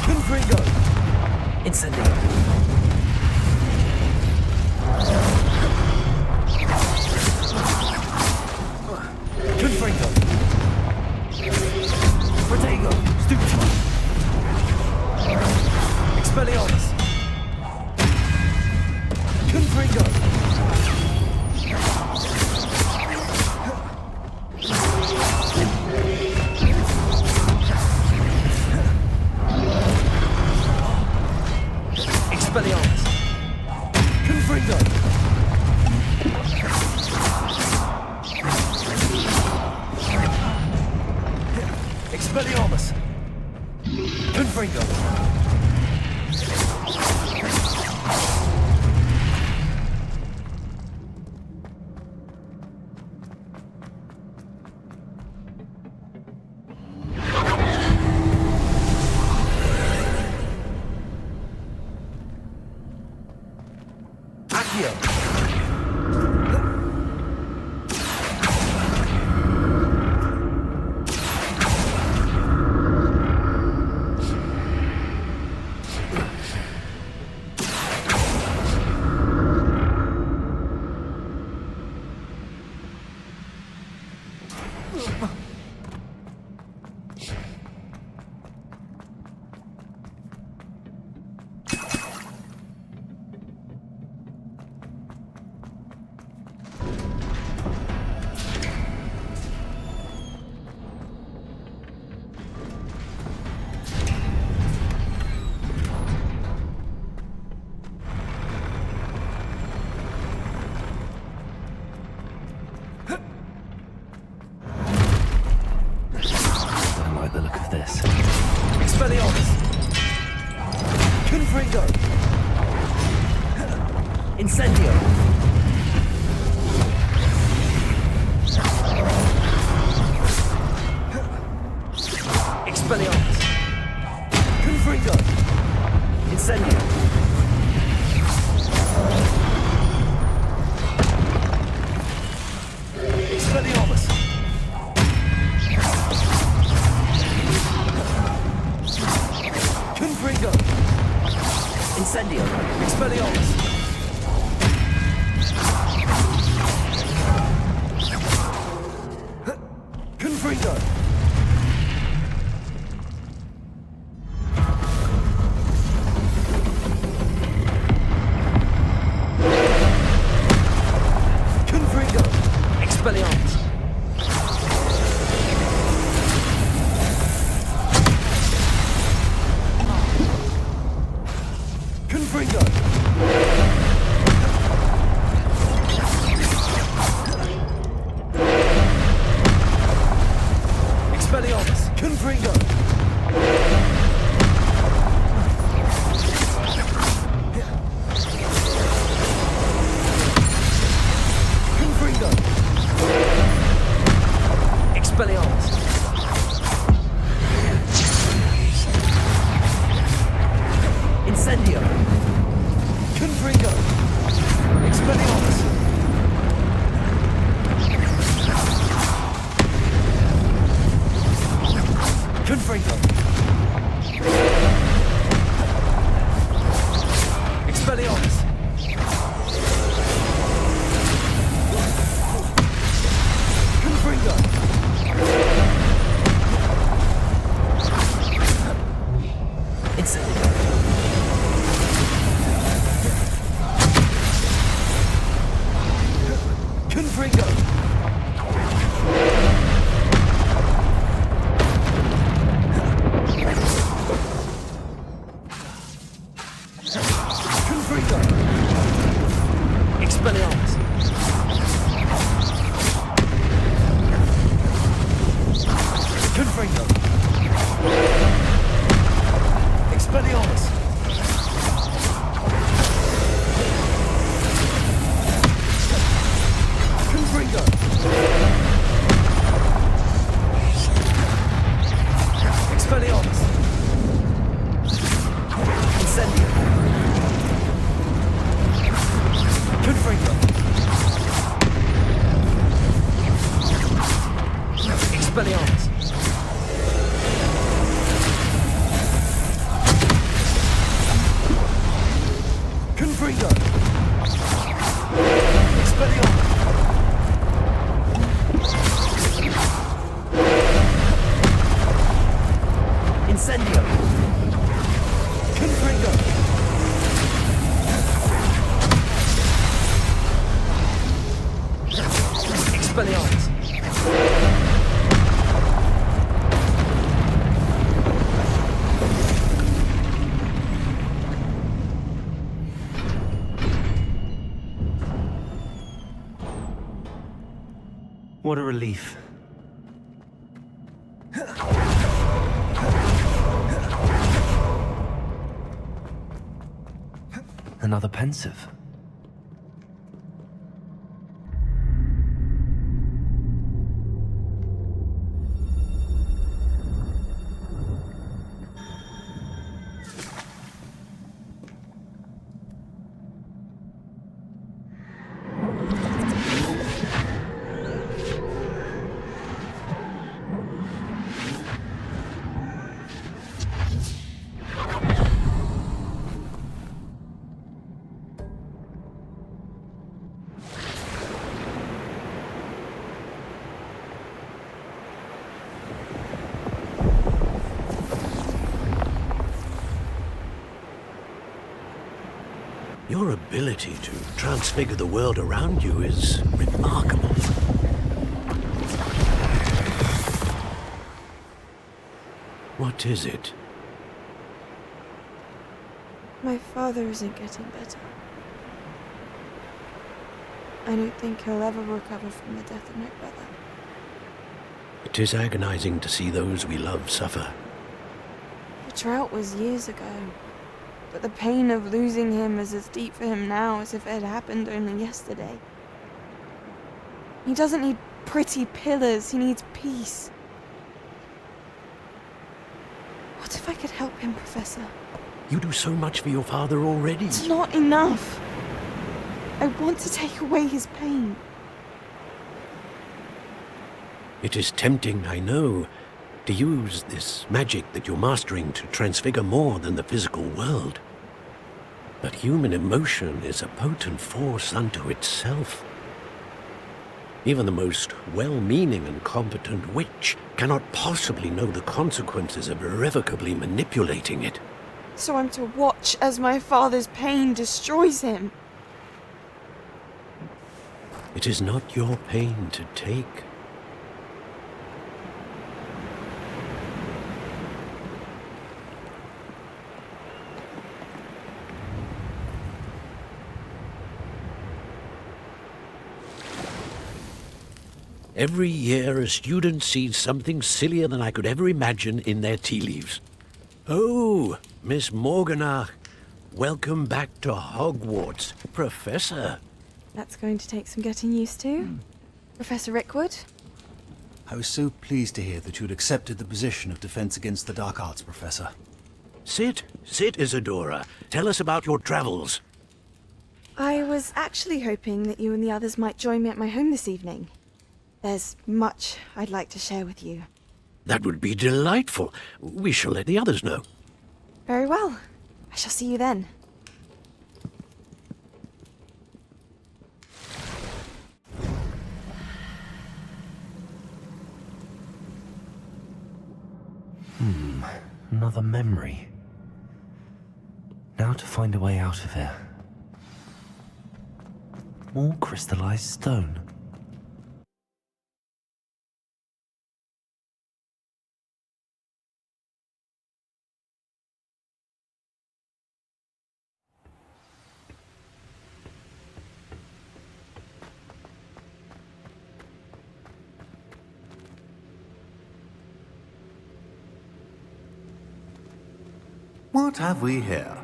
Confringo! Incendio! Confringo! Protego! Stupid! Expelliarmus! Confringo! Expelliarmus! Confringo! Expelliarmus! Confringo! Accio! The look of this. Expelliarmus! Confringo! Incendio! Expelliarmus! Confringo! Incendio! Expelliarmus! Confringo! Incendio! Expelliarmus! Confringo! Confringo! Expelliarmus! Confringo! Expelliarmus! Confringo! Confringo! Expelliarmus! Incendio! Confringo! Expelliarmus! Confringo! Expelliarmus! Confringo! Incendio! Confringo! Confringo! Expelliarmus! Confringo! Expelliarmus! Incendio! Confringo! Expelliarmus! What a relief. Another pensive. Your ability to transfigure the world around you is remarkable. What is it? My father isn't getting better. I don't think he'll ever recover from the death of my brother. It is agonizing to see those we love suffer. The drought was years ago, but the pain of losing him is as deep for him now as if it had happened only yesterday. He doesn't need pretty pillars, he needs peace. What if I could help him, Professor? You do so much for your father already. It's not enough. I want to take away his pain. It is tempting, I know, to use this magic that you're mastering to transfigure more than the physical world. But human emotion is a potent force unto itself. Even the most well-meaning and competent witch cannot possibly know the consequences of irrevocably manipulating it. So I'm to watch as my father's pain destroys him. It is not your pain to take. Every year, a student sees something sillier than I could ever imagine in their tea leaves. Oh, Miss Morganach, welcome back to Hogwarts, Professor. That's going to take some getting used to. Professor Rickwood? I was so pleased to hear that you'd accepted the position of Defense Against the Dark Arts, Professor. Sit, Isadora. Tell us about your travels. I was actually hoping that you and the others might join me at my home this evening. There's much I'd like to share with you. That would be delightful. We shall let the others know. Very well. I shall see you then. Another memory. Now to find a way out of here. More crystallized stone. What have we here?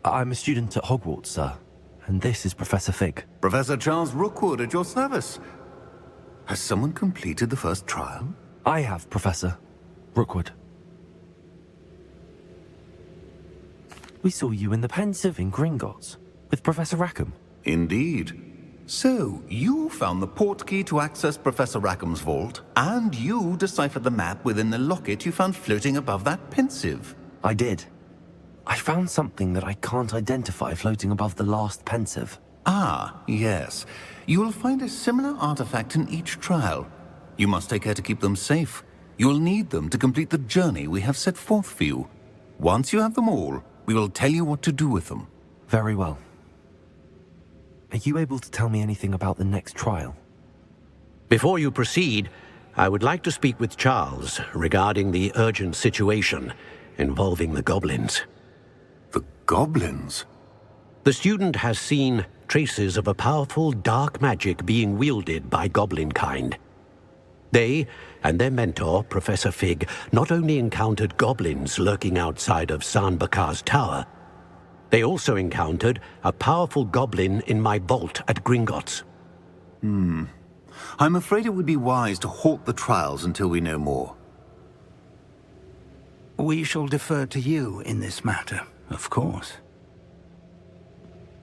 I'm a student at Hogwarts, sir. And this is Professor Fig. Professor Charles Rookwood at your service. Has someone completed the first trial? I have, Professor Rookwood. We saw you in the Pensive in Gringotts with Professor Rackham. Indeed. So, you found the port key to access Professor Rackham's vault, and you deciphered the map within the locket you found floating above that pensive. I did. I found something that I can't identify floating above the last pensive. Ah, yes. You will find a similar artifact in each trial. You must take care to keep them safe. You will need them to complete the journey we have set forth for you. Once you have them all, we will tell you what to do with them. Very well. Are you able to tell me anything about the next trial? Before you proceed, I would like to speak with Charles regarding the urgent situation involving the goblins. The goblins? The student has seen traces of a powerful dark magic being wielded by goblin kind. They and their mentor, Professor Fig, not only encountered goblins lurking outside of San Bakar's tower, they also encountered a powerful goblin in my vault at Gringotts. I'm afraid it would be wise to halt the trials until we know more. We shall defer to you in this matter, of course.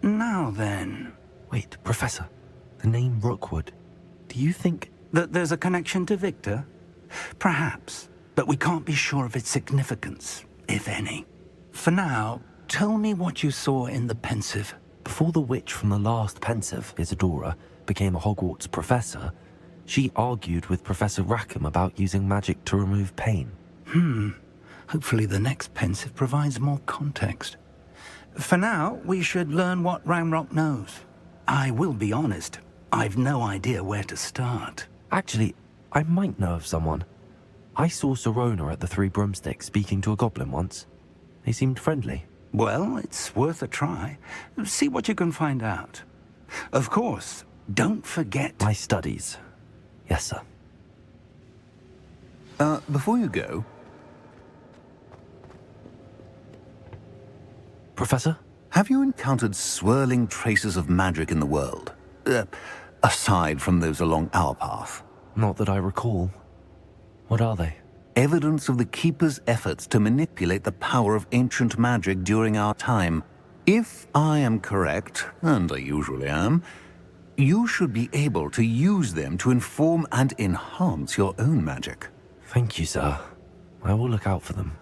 Now then... Wait, Professor. The name Rookwood. Do you think... that there's a connection to Victor? Perhaps, but we can't be sure of its significance, if any. For now, tell me what you saw in the pensive. Before the witch from the last pensive, Isadora, became a Hogwarts professor, she argued with Professor Rackham about using magic to remove pain. Hopefully the next pensive provides more context. For now, we should learn what Ranrock knows. I will be honest, I've no idea where to start. Actually, I might know of someone. I saw Serona at the Three Broomsticks speaking to a goblin once. They seemed friendly. Well, it's worth a try. See what you can find out. Of course, don't forget... my studies. Yes, sir. Before you go... Professor? Have you encountered swirling traces of magic in the world? Aside from those along our path? Not that I recall. What are they? Evidence of the Keeper's efforts to manipulate the power of ancient magic during our time. If I am correct, and I usually am, you should be able to use them to inform and enhance your own magic. Thank you, sir. I will look out for them.